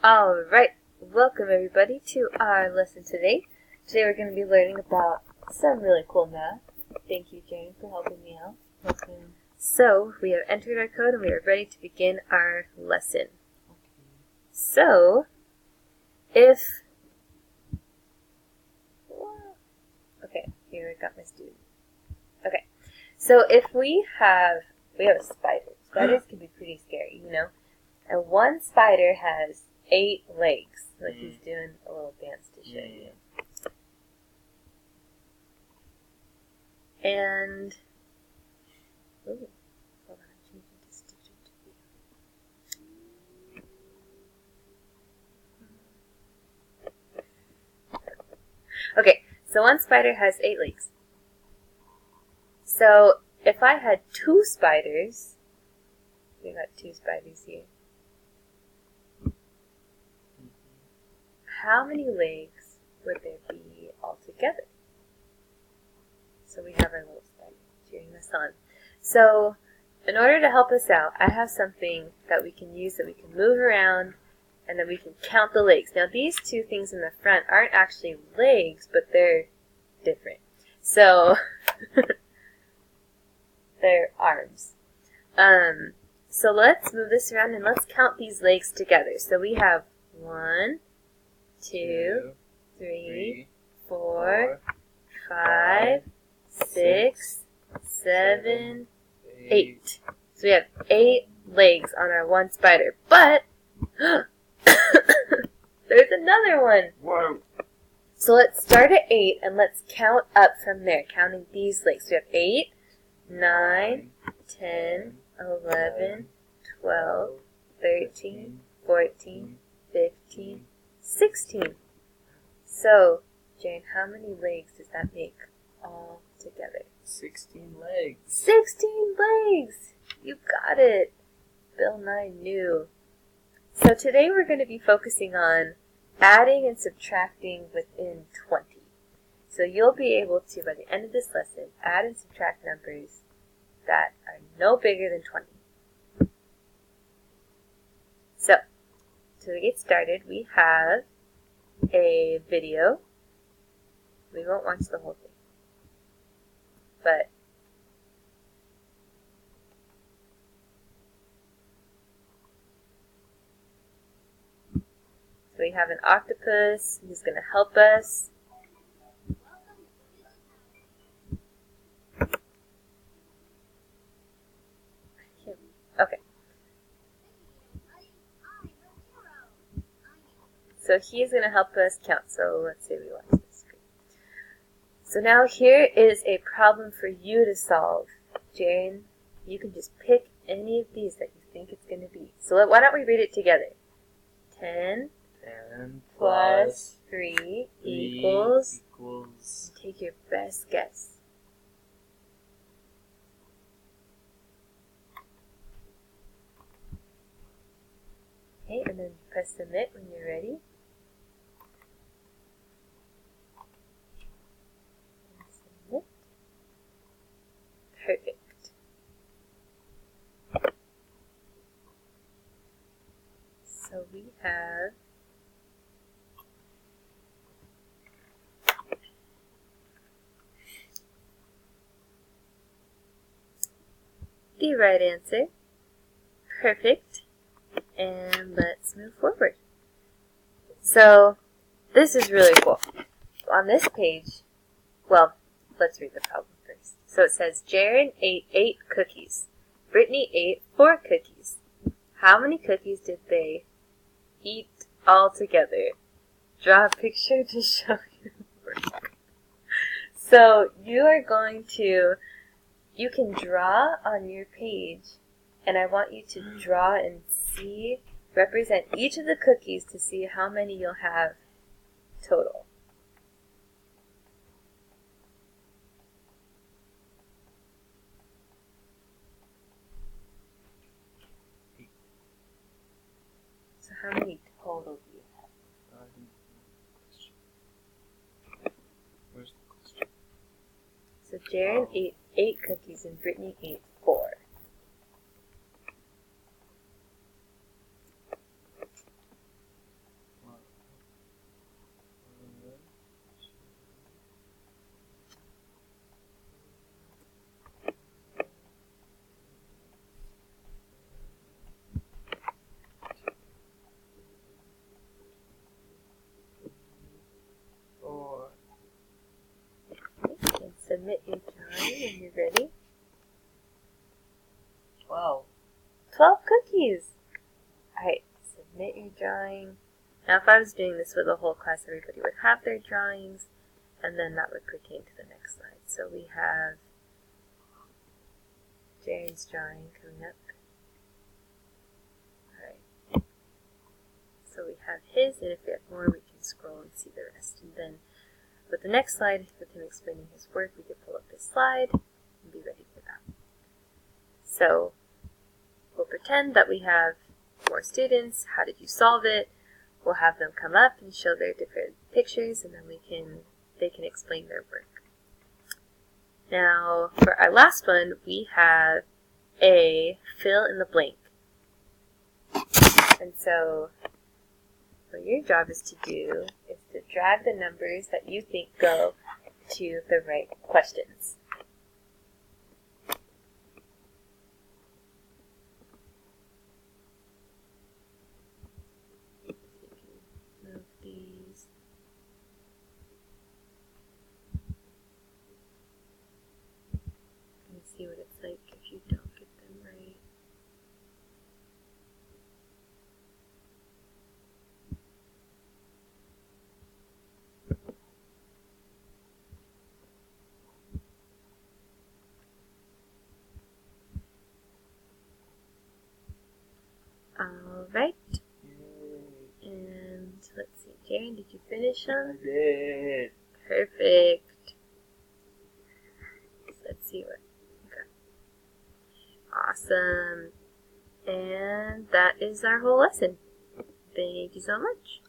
Alright, welcome everybody to our lesson today. Today we're going to be learning about some really cool math. Thank you, Jane, for helping me out. Okay. So, we have entered our code and we are ready to begin our lesson. So, if... Okay, here I got my student. Okay, so if we have a spider. Spiders can be pretty scary, you know? And one spider has 8 legs. Like he's doing a little dance to show you. And ooh, hold on, I'm changing to student view. Okay, so one spider has 8 legs. So if I had 2 spiders, we got 2 spiders here. How many legs would there be altogether? So we have our little spider cheering us on. So in order to help us out, I have something that we can use that we can move around and then we can count the legs. Now these 2 things in the front aren't actually legs, but they're different. So they're arms. So let's move this around and let's count these legs together. So we have 1, 2, 3, 4, 5, 6, 7, 8. So we have 8 legs on our one spider. But there's another one. Whoa. So let's start at 8 and let's count up from there, counting these legs. So we have 8, 9, 10, 11, 12, 13, 14, 15, 16. So, Jane, how many legs does that make all together? 16 legs. 16 legs! You got it! Bill Nye knew. So today we're going to be focusing on adding and subtracting within 20. So you'll be able to, by the end of this lesson, add and subtract numbers that are no bigger than 20. So, to get started, we have a video. We won't watch the whole thing. But so we have an octopus who's going to help us. Okay. So he's going to help us count. So let's say we watch this. So now here is a problem for you to solve. Jane, you can just pick any of these that you think it's going to be. So why don't we read it together? 10 plus 3 equals. Take your best guess. Okay, and then press submit when you're ready. Submit. Perfect. So we have the right answer. Perfect. And let's move forward. So this is really cool. On this page, well, let's read the problem first. So it says, Jaren ate 8 cookies. Brittany ate 4 cookies. How many cookies did they eat all together? Draw a picture to show your work. So you are going to, you can draw on your page, and I want you to draw and see, represent each of the cookies to see how many you'll have total. So how many total do you have? Where's the question? So Jaren ate 8 cookies and Brittany ate 4. these. Alright, submit your drawing. Now if I was doing this with a whole class, everybody would have their drawings, and then that would pertain to the next slide. So we have Jaren's drawing coming up. Alright. So we have his, and if we have more, we can scroll and see the rest. And then with the next slide, with him explaining his work, we can pull up this slide and be ready for that. So we'll pretend that we have more students. How did you solve it? We'll have them come up and show their different pictures, and then they can explain their work. Now, for our last one, we have a fill in the blank. And so what your job is to do is to drag the numbers that you think go to the right questions. Move these. And see what it's like if you don't get them right. Alright. And let's see, Jaren, did you finish them? I did. Perfect. So let's see what we got. Awesome. And that is our whole lesson. Thank you so much.